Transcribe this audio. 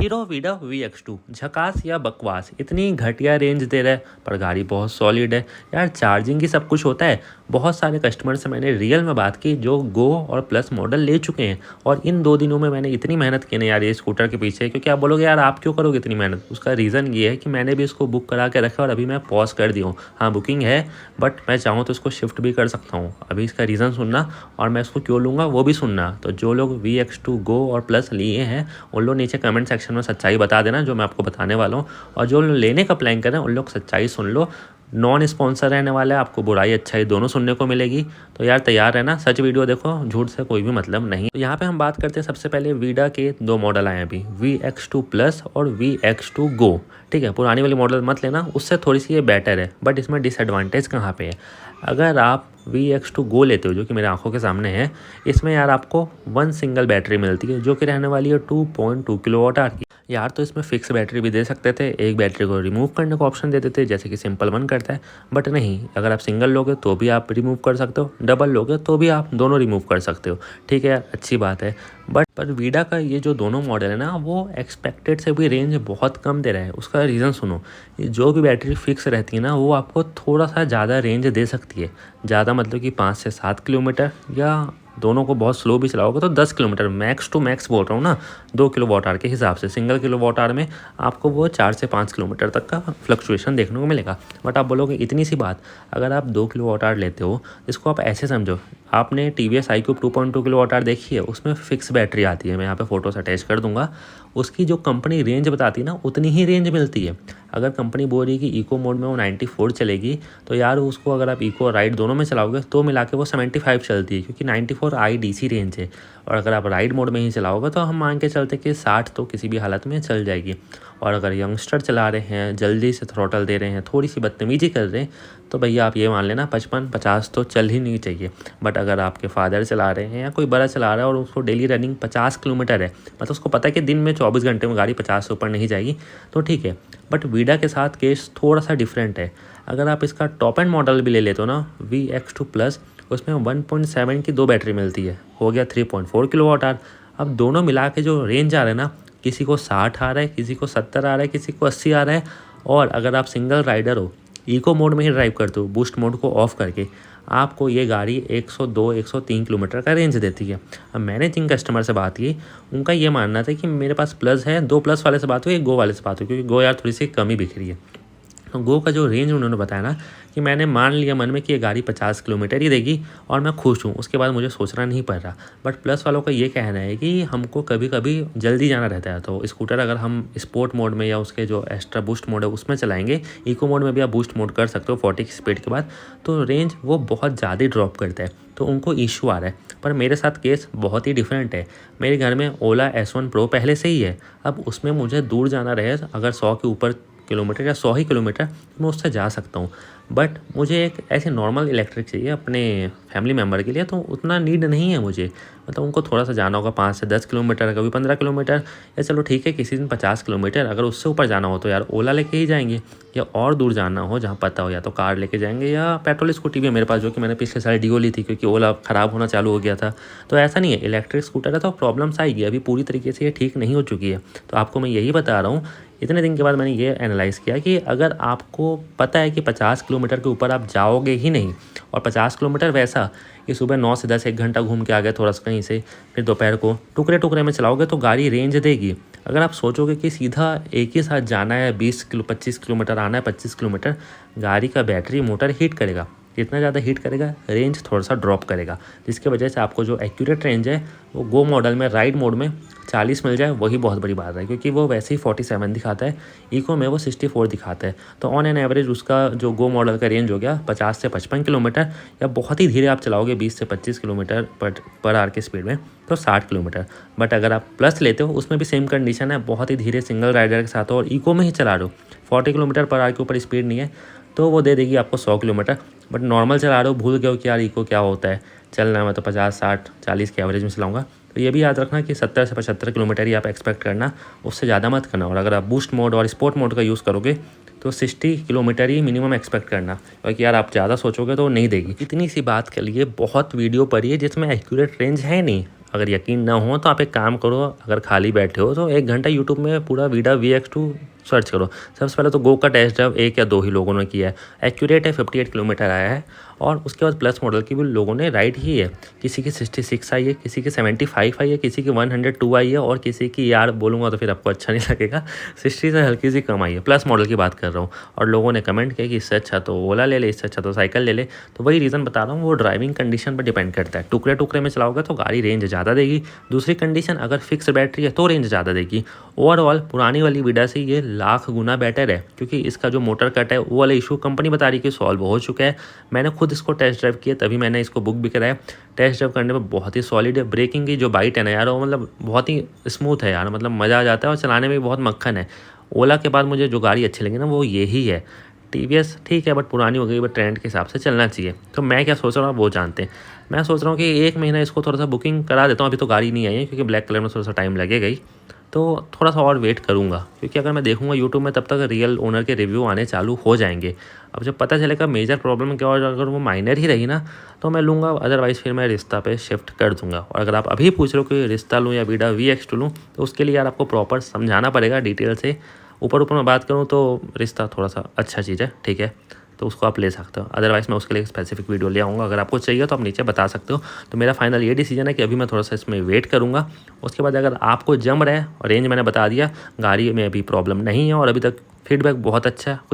Hero Vida VX2 झकास या बकवास, इतनी घटिया रेंज दे रहा है पर गाड़ी बहुत सॉलिड है यार। चार्जिंग की सब कुछ होता है। बहुत सारे कस्टमर से मैंने रियल में बात की जो गो और प्लस मॉडल ले चुके हैं, और इन 2 दिनों में मैंने इतनी मेहनत की ना यार ये स्कूटर के पीछे। क्योंकि आप बोलोगे यार आप क्यों करोगे इतनी मेहनत, उसका रीज़न ये है कि मैंने भी इसको बुक करा के रखा और अभी मैं पॉज कर दिया हूँ। हाँ बुकिंग है, बट मैं चाहूँ तो इसको शिफ्ट भी कर सकता हूँ। अभी इसका रीज़न सुनना और मैं इसको क्यों लूँगा वो भी सुनना। तो जो लोग VX2 गो और प्लस लिए हैं उन लोग नीचे कमेंट सेक्शन में सच्चाई बता देना जो मैं आपको बताने वाला हूँ, और जो लेने का प्लान कर रहे हैं उन लोग सच्चाई सुन लो। नॉन स्पॉन्सर रहने वाला है, आपको बुराई अच्छाई दोनों सुनने को मिलेगी। तो यार तैयार है ना, सच वीडियो देखो, झूठ से कोई भी मतलब नहीं। तो यहाँ पे हम बात करते हैं सबसे पहले वीडा के 2 मॉडल आए हैं अभी, VX2 प्लस और VX2 गो। ठीक है, पुरानी वाली मॉडल मत लेना, उससे थोड़ी सी ये बेटर है, बट इसमें डिसएडवांटेज कहाँ पे है। अगर आप VX2 गो लेते हो जो कि मेरे आंखों के सामने है, इसमें यार आपको 1 सिंगल बैटरी मिलती है जो कि रहने वाली है 2.2 किलोवाट आवर की। यार तो इसमें फिक्स बैटरी भी दे सकते थे, एक बैटरी को रिमूव करने का ऑप्शन दे देते जैसे कि सिंपल 1 करता है, बट नहीं। अगर आप सिंगल लोगे तो भी आप रिमूव कर सकते हो, डबल लोगे तो भी आप दोनों रिमूव कर सकते हो। ठीक है यार, अच्छी बात है। बट पर वीडा का ये जो दोनों मॉडल है ना, वो एक्सपेक्टेड से भी रेंज बहुत कम दे रहा है। उसका रीज़न सुनो, जो भी बैटरी फिक्स रहती है ना वो आपको थोड़ा सा ज़्यादा रेंज दे सकती है। ज़्यादा मतलब कि 5 से 7 किलोमीटर, या दोनों को बहुत स्लो भी चलाओगे तो 10 किलोमीटर मैक्स टू मैक्स बोल रहा हूँ ना, 2 किलोवाट आवर के हिसाब से। सिंगल किलोवाट आवर में आपको वो 4 से 5 किलोमीटर तक का फ्लक्चुएशन देखने को मिलेगा। बट आप बोलोगे इतनी सी बात, अगर आप 2 किलोवाट आवर लेते हो, इसको आप ऐसे समझो, आपने TVS iQube 2.2 किलोवाट आवर देखी है, उसमें फिक्स बैटरी आती है, मैं यहाँ पे फोटोस अटैच कर दूंगा। उसकी जो कंपनी रेंज बताती है ना उतनी ही रेंज मिलती है। अगर कंपनी बोल रही है कि इको मोड में वो 94 चलेगी, तो यार उसको अगर आप इको और राइड दोनों में चलाओगे तो मिला के वो 75 चलती है, क्योंकि 94 IDC रेंज है। और अगर आप राइड मोड में ही चलाओगे तो हम मान के चलते कि 60 तो किसी भी हालत में चल जाएगी। और अगर यंगस्टर चला रहे हैं, जल्दी से थ्रॉटल दे रहे हैं, थोड़ी सी बदतमीजी कर रहे हैं, तो भैया आप ये मान लेना 55-50 तो चल ही नहीं चाहिए। बट अगर आपके फादर चला रहे हैं या कोई बड़ा चला रहा है और उसको डेली रनिंग 50 किलोमीटर है, मतलब उसको पता है कि दिन में 24 घंटे में गाड़ी 50 से ऊपर नहीं जाएगी, तो ठीक है। बट वीडा के साथ केस थोड़ा सा डिफरेंट है। अगर आप इसका टॉप एंड मॉडल भी ले लेते हो ना, VX2 प्लस, उसमें 1.7 की 2 बैटरी मिलती है, हो गया 3.4 किलोवाट आवर। अब दोनों मिला के जो रेंज आ रहा है ना, किसी को 60 आ रहा है, किसी को 70 आ रहा है, किसी को 80 आ रहा है। और अगर आप सिंगल राइडर हो, इको मोड में ही ड्राइव करते हो, बूस्ट मोड को ऑफ करके, आपको ये गाड़ी 102-103 किलोमीटर का रेंज देती है। अब मैंने जिन कस्टमर से बात की, उनका ये मानना था कि मेरे पास प्लस है, 2 प्लस वाले से बात हुई, गो वाले से बात हुई, क्योंकि गो यार थोड़ी सी कम ही बिक रही है। तो गो का जो रेंज उन्होंने बताया ना, कि मैंने मान लिया मन में कि ये गाड़ी 50 किलोमीटर ही देगी और मैं खुश हूँ, उसके बाद मुझे सोचना नहीं पड़ रहा। बट प्लस वालों का ये कहना है कि हमको कभी कभी जल्दी जाना रहता है, तो स्कूटर अगर हम स्पोर्ट मोड में या उसके जो एक्स्ट्रा बूस्ट मोड है उसमें चलाएंगे, इको मोड में भी आप बूस्ट मोड कर सकते हो 40 की स्पीड के बाद, तो रेंज वो बहुत ज़्यादा ड्रॉप करता है, तो उनको इशू आ रहा है। पर मेरे साथ केस बहुत ही डिफरेंट है। मेरे घर में ओला S1 Pro पहले से ही है। अब उसमें मुझे दूर जाना रहे, अगर 100 के ऊपर किलोमीटर या 100 ही किलोमीटर, मैं उससे जा सकता हूँ। बट मुझे एक ऐसे नॉर्मल इलेक्ट्रिक चाहिए अपने फैमिली मेम्बर के लिए, तो उतना नीड नहीं है मुझे। मतलब उनको थोड़ा सा जाना होगा 5 से 10 किलोमीटर, कभी 15 किलोमीटर, या चलो ठीक है किसी दिन 50 किलोमीटर। अगर उससे ऊपर जाना हो तो यार ओला लेके ही जाएंगे, या और दूर जाना हो जहाँ पता हो या तो कार लेके जाएंगे, या पेट्रोल स्कूटी भी है मेरे पास, जो कि मैंने पिछले साल डिओ ली थी क्योंकि ओला ख़राब होना चालू हो गया था। तो ऐसा नहीं है, इलेक्ट्रिक स्कूटर है तो प्रॉब्लम्स आएगी, अभी पूरी तरीके से ये ठीक नहीं हो चुकी है। तो आपको मैं यही बता रहा हूँ। इतने दिन के बाद मैंने ये एनालाइज़ किया कि अगर आपको पता है कि 50 किलोमीटर के ऊपर आप जाओगे ही नहीं, और 50 किलोमीटर वैसा कि सुबह 9 से 10 1 घंटा घूम के आ गए थोड़ा सा कहीं से, फिर दोपहर को टुकड़े टुकड़े में चलाओगे तो गाड़ी रेंज देगी। अगर आप सोचोगे कि सीधा एक ही साथ जाना है, 25 किलोमीटर आना है, 25 किलोमीटर, गाड़ी का बैटरी मोटर हीट करेगा। जितना ज़्यादा हीट करेगा रेंज थोड़ा सा ड्रॉप करेगा, जिसकी वजह से आपको जो एक्यूरेट रेंज है वो गो मॉडल में राइड मोड में 40 मिल जाए, वही बहुत बड़ी बात है, क्योंकि वो वैसे ही 47 दिखाता है, इको में वो 64 दिखाता है। तो ऑन एन एवरेज उसका जो गो मॉडल का रेंज हो गया 50 से 55 किलोमीटर, या बहुत ही धीरे आप चलाओगे 20 से 25 किलोमीटर पर आवर की स्पीड में, तो 60 किलोमीटर। बट अगर आप प्लस लेते हो, उसमें भी सेम कंडीशन है, बहुत ही धीरे सिंगल राइडर के साथ हो और इको में ही चला रहे हो, 40 किलोमीटर पर आवर के ऊपर स्पीड नहीं है, तो वो दे देगी आपको 100 किलोमीटर। बट नॉर्मल चला रहे हो, भूल गए हो कि यार इको क्या होता है, चलना मैं तो 50 60 40 के एवरेज में चलाऊंगा, तो ये भी याद रखना कि 70 से 75 किलोमीटर ही आप एक्सपेक्ट करना, उससे ज़्यादा मत करना। और अगर आप बूस्ट मोड और स्पोर्ट मोड का यूज़ करोगे तो 60 किलोमीटर ही मिनिमम एक्सपेक्ट करना, क्योंकि यार आप ज़्यादा सोचोगे तो नहीं देगी। इतनी सी बात के लिए बहुत वीडियो पड़ी है जिसमें एक्यूरेट रेंज है नहीं। अगर यकीन ना हो तो आप एक काम करो, अगर खाली बैठे हो तो 1 घंटा यूट्यूब में पूरा वीडा VX2 सर्च करो। सबसे पहले तो गो का टेस्ट ड्राइव 1 या 2 ही लोगों ने किया है। एक्यूरेट है, 58 किलोमीटर आया है। और उसके बाद प्लस मॉडल की भी लोगों ने राइड ही है। किसी की 66 आई है, किसी की 75 आई है, किसी की 102 आई है और किसी की यार बोलूँगा तो फिर आपको अच्छा नहीं लगेगा 60 से हल्की सी कम आई है। प्लस मॉडल की बात कर रहा हूँ। और लोगों ने कमेंट किया कि इससे अच्छा तो ओला ले ले, इससे अच्छा तो साइकिल ले ले। तो वही रीज़न बता रहा हूँ, वो ड्राइविंग कंडीशन पर डिपेंड करता है। टुकड़े टुकड़े में चलाओगे तो गाड़ी रेंज ज़्यादा देगी। दूसरी कंडीशन, अगर फिक्स बैटरी है तो रेंज ज़्यादा देगी। ओवरऑल पुरानी वाली विडा से ये लाख गुना बेटर है, क्योंकि इसका जो मोटर कट है वो वाला इशू कंपनी बता रही है कि सॉल्व हो चुका है। मैंने खुद इसको टेस्ट ड्राइव किया, तभी मैंने इसको बुक भी कराया। टेस्ट ड्राइव करने में बहुत ही सॉलिड है। ब्रेकिंग की जो बाइट है ना यार, वो मतलब बहुत ही स्मूथ है यार, मतलब मज़ा आ जाता है और चलाने में भी बहुत मक्खन है। ओला के बाद मुझे जो गाड़ी अच्छी लगी ना वो यही है। TVS ठीक है बट पुरानी हो गई, बट ट्रेंड के हिसाब से चलना चाहिए। तो मैं क्या सोच रहा हूँ वो जानते हैं। मैं सोच रहा हूँ कि 1 महीना इसको थोड़ा सा बुकिंग करा देता हूँ। अभी तो गाड़ी नहीं आई है क्योंकि ब्लैक कलर में थोड़ा सा टाइम लगेगा ही, तो थोड़ा सा और वेट करूँगा। क्योंकि अगर मैं देखूँगा यूट्यूब में तब तक रियल ओनर के रिव्यू आने चालू हो जाएंगे। अब जब पता चलेगा मेजर प्रॉब्लम क्या, और अगर वो माइनर ही रही ना तो मैं लूँगा, अदरवाइज़ फिर मैं रिश्ता पे शिफ्ट कर दूँगा। और अगर आप अभी पूछ रहे हो कि रिश्ता लूँ या वीडा VX2 लूँ, तो उसके लिए यार आपको प्रॉपर समझाना पड़ेगा डिटेल से। ऊपर ऊपर मैं बात करूँ तो रिश्ता थोड़ा सा अच्छा चीज़ है, ठीक है, तो उसको आप ले सकते हो। अदरवाइज़ मैं उसके लिए एक स्पेसिफिक वीडियो ले आऊँगा। अगर आपको चाहिए तो आप नीचे बता सकते हो। तो मेरा फाइनल ये डिसीजन है कि अभी मैं थोड़ा सा इसमें वेट करूँगा। उसके बाद अगर आपको जम रहा है, और रेंज मैंने बता दिया, गाड़ी में अभी प्रॉब्लम नहीं है और अभी तक फीडबैक बहुत अच्छा है।